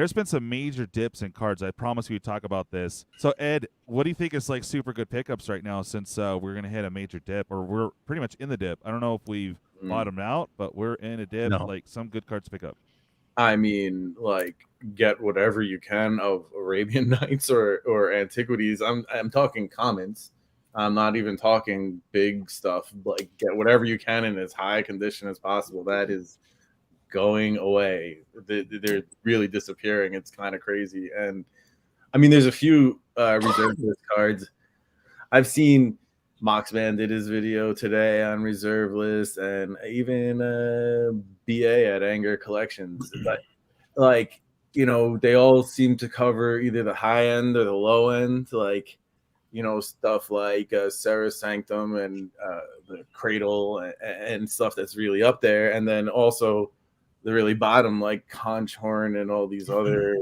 there's been some major dips in cards. I promise we'd talk about this. So Ed, what do you think is like super good pickups right now since we're gonna hit a major dip, or we're pretty much in the dip? I don't know if we've bottomed out, but we're in a dip. No. Like some good cards to pick up. I mean, like, get whatever you can of Arabian Nights or Antiquities. I'm talking commons. I'm not even talking big stuff. Like, get whatever you can in as high condition as possible. That is going away. They're really disappearing. It's kind of crazy. And I mean, there's a few reserve list cards. I've seen Moxman did his video today on reserve list, and even BA at Anger Collections. But like, you know, they all seem to cover either the high end or the low end. Like, you know, stuff like Sarah's Sanctum and the Cradle and stuff that's really up there. And then also the really bottom, like Conch Horn and all these other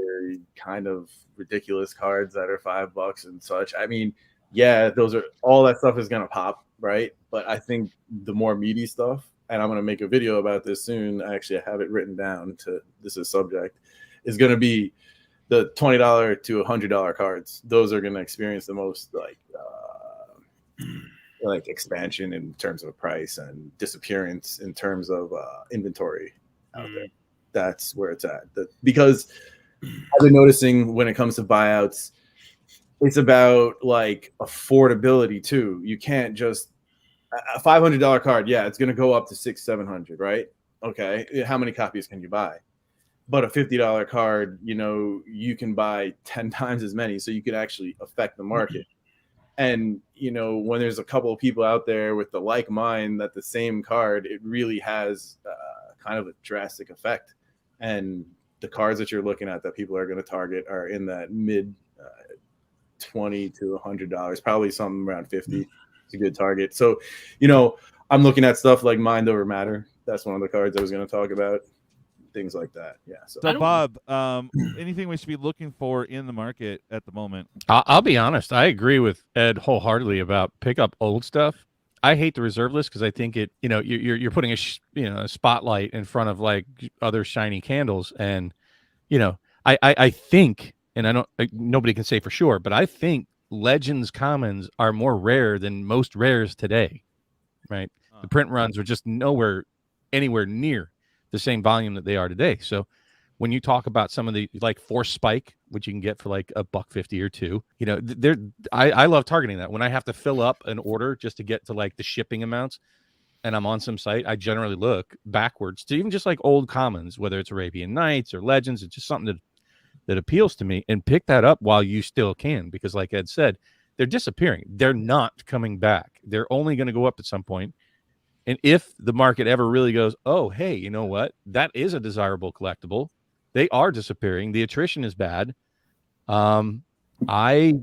kind of ridiculous cards that are $5 and such. I mean, yeah, those are all that stuff is going to pop, right? But I think the more meaty stuff, and I'm going to make a video about this soon. Actually, I have it written down to this is subject, is going to be the $20 to $100 cards. Those are going to experience the most like expansion in terms of price and disappearance in terms of inventory out there. That's where it's at. Because I've been noticing when it comes to buyouts, it's about like affordability too. You can't just a $500 card. Yeah, it's going to go up to $600-700, right? Okay, how many copies can you buy? But a $50 card, you know, you can buy 10 times as many, so you can actually affect the market. And, you know, when there's a couple of people out there with the like mind that the same card, it really has kind of a drastic effect. And the cards that you're looking at that people are going to target are in that mid $20 to $100, probably something around 50. It's a good target. So, you know, I'm looking at stuff like Mind Over Matter. That's one of the cards I was going to talk about. Things like that. Yeah. So Bob, anything we should be looking for in the market at the moment? I'll be honest. I agree with Ed wholeheartedly about pick up old stuff. I hate the reserve list because I think it, you know, you're putting a spotlight in front of like other shiny candles, and you know, I think, and I don't, nobody can say for sure, but I think Legends commons are more rare than most rares today, right? The print runs are just anywhere near the same volume that they are today. So when you talk about some of the like Force Spike, which you can get for like $1.50 or $2, you know, I love targeting that. When I have to fill up an order just to get to like the shipping amounts and I'm on some site, I generally look backwards to even just like old commons, whether it's Arabian Nights or Legends. It's just something that appeals to me, and pick that up while you still can, because like Ed said, they're disappearing. They're not coming back. They're only going to go up at some point. And if the market ever really goes, oh, hey, you know what? That is a desirable collectible. They are disappearing. The attrition is bad. I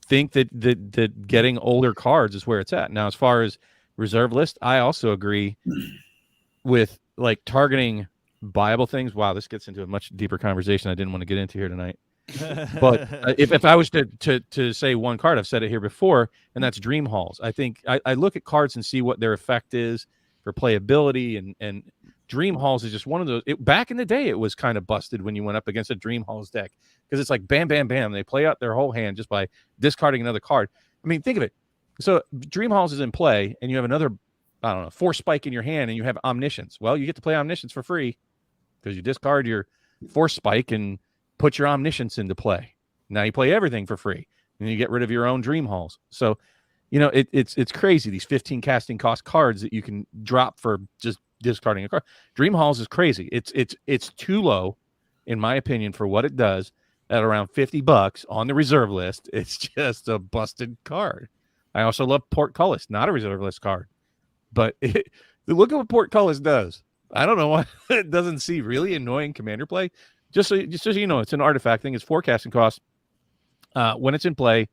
think that getting older cards is where it's at. Now, as far as reserve list, I also agree with like targeting buyable things. Wow, this gets into a much deeper conversation I didn't want to get into here tonight. But if I was to say one card, I've said it here before, and that's Dream Halls. I think I look at cards and see what their effect is for playability, and Dream Halls is just one of those. Back in the day, it was kind of busted when you went up against a Dream Halls deck, because it's like bam, bam, bam. They play out their whole hand just by discarding another card. I mean, think of it. So Dream Halls is in play, and you have another, I don't know, Force Spike in your hand, and you have Omniscience. Well, you get to play Omniscience for free because you discard your Force Spike and put your Omniscience into play. Now you play everything for free, and you get rid of your own Dream Halls. So, you know, it's crazy, these 15 casting cost cards that you can drop for just discarding a card. Dream Halls is crazy. It's too low, in my opinion, for what it does. At around $50 on the reserve list, it's just a busted card. I also love Portcullis, not a reserve list card, but look at what Portcullis does. I don't know why it doesn't see really annoying commander play. Just so you know, it's an artifact thing. It's forecasting cost. When it's in play,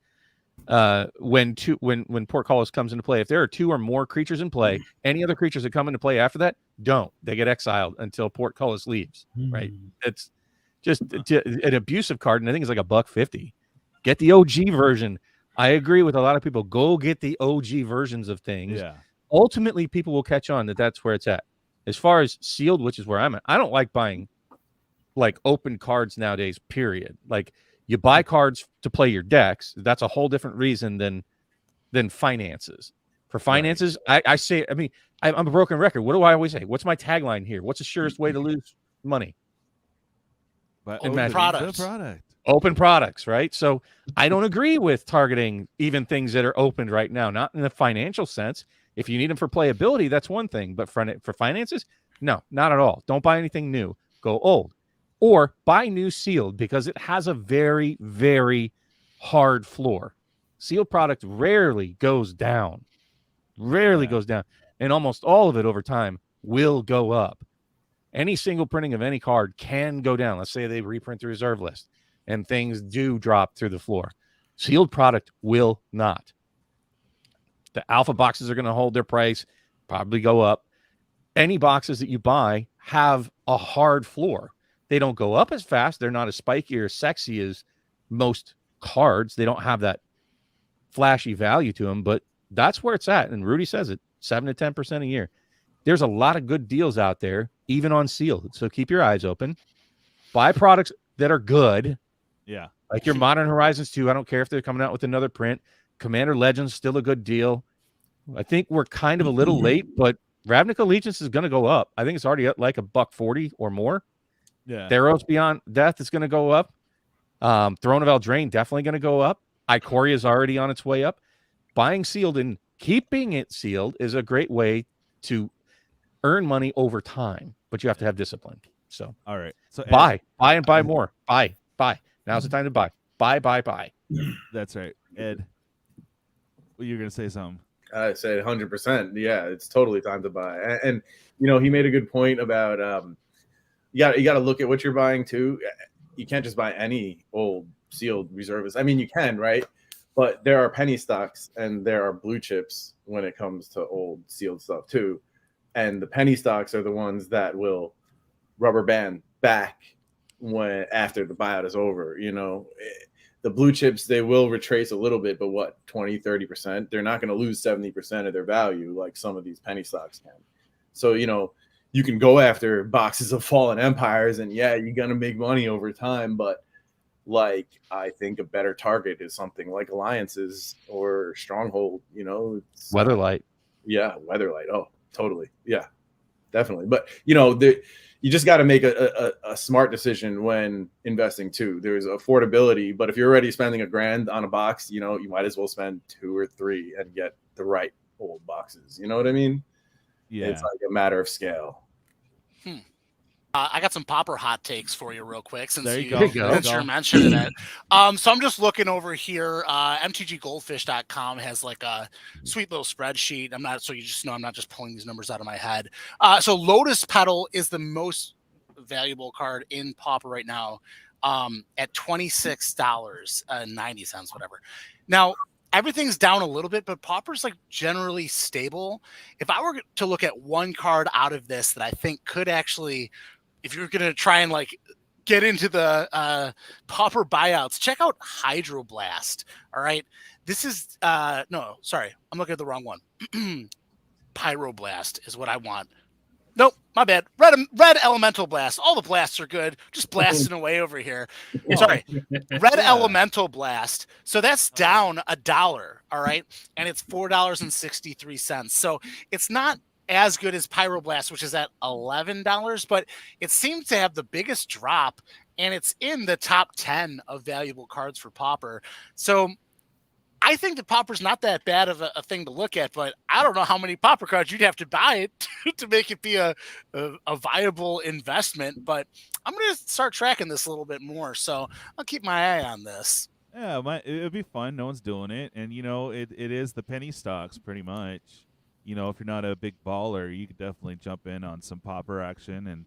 when Portcullis comes into play, if there are 2 or more creatures in play, any other creatures that come into play after that they get exiled until Portcullis leaves. Right? It's just an abusive card, and I think it's like $1.50. Get the OG version. I agree with a lot of people. Go get the OG versions of things. Yeah. Ultimately, people will catch on that that's where it's at. As far as sealed, which is where I'm at, I don't like buying like open cards nowadays, period. Like you buy cards to play your decks. That's a whole different reason than finances. For finances, I say, I mean, I'm a broken record. What do I always say? What's my tagline here? What's the surest way to lose money? Open products. Open products, right? So I don't agree with targeting even things that are opened right now, not in the financial sense. If you need them for playability, that's one thing. But for finances, no, not at all. Don't buy anything new. Go old. Or buy new sealed because it has a very, very hard floor. Sealed product rarely goes down. Goes down. And almost all of it over time will go up. Any single printing of any card can go down. Let's say they reprint the reserve list and things do drop through the floor. Sealed product will not. The alpha boxes are going to hold their price, probably go up. Any boxes that you buy have a hard floor. They don't go up as fast. They're not as spiky or sexy as most cards. They don't have that flashy value to them, but that's where it's at. And Rudy says it, 7 to 10% a year. There's a lot of good deals out there, even on sealed. So keep your eyes open. Buy products that are good. Yeah. Like your Modern Horizons 2. I don't care if they're coming out with another print. Commander Legends, still a good deal. I think we're kind of a little late, but Ravnica Allegiance is going to go up. I think it's already at like $140 or more. Yeah. Theros Beyond Death is going to go up. Throne of Eldraine definitely going to go up. Ikoria is already on its way up. Buying sealed and keeping it sealed is a great way to earn money over time, but you have to have discipline. So, all right. So buy and buy more. Buy. Now's the time to buy. Buy. That's right. Ed, you're going to say something. I said 100%. Yeah, it's totally time to buy. And you know, he made a good point about you got to look at what you're buying too. You can't just buy any old sealed reservists. I mean, you can, right? But there are penny stocks and there are blue chips when it comes to old sealed stuff too. And the penny stocks are the ones that will rubber band back after the buyout is over. You know, the blue chips, they will retrace a little bit, but what, 20-30%? They're not going to lose 70% of their value like some of these penny stocks can. So, you know, you can go after boxes of fallen empires and yeah, you're going to make money over time. But like, I think a better target is something like Alliances or Stronghold, you know. Weatherlight. Yeah, Weatherlight. Oh, totally. Yeah, definitely. But, you know, you just got to make a smart decision when investing too. There's affordability, but if you're already spending $1,000 on a box, you know, you might as well spend 2 or 3 and get the right old boxes. You know what I mean? Yeah. It's like a matter of scale. I got some Pauper hot takes for you real quick since you're mentioning it. So I'm just looking over here. MTGGoldfish.com has like a sweet little spreadsheet. I'm not just pulling these numbers out of my head. So Lotus Petal is the most valuable card in Pauper right now at $26.90, whatever. Now, everything's down a little bit, but Pauper's like generally stable. If I were to look at one card out of this that I think could actually, if you're going to try and like get into the Pauper buyouts, check out Hydroblast. All right. This is, no, sorry. I'm looking at the wrong one. Pyroblast is what I want. Nope, my bad. Red Elemental Blast. All the blasts are good. Just blasting away over here. Sorry. Red Elemental Blast. So that's down $1, all right? And it's $4.63. So it's not as good as Pyroblast, which is at $11, but it seems to have the biggest drop, and it's in the top 10 of valuable cards for Pauper. So I think the Pauper's not that bad of a thing to look at, but I don't know how many Pauper cards you'd have to buy it to make it be a viable investment. But I'm going to start tracking this a little bit more, so I'll keep my eye on this. Yeah, it would be fun. No one's doing it, and you know, it is the penny stocks pretty much. You know, if you're not a big baller, you could definitely jump in on some Pauper action and,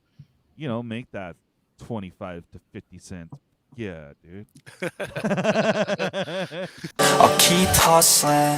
you know, make that 25 to 50 cents. Yeah, dude. I'll keep hustling.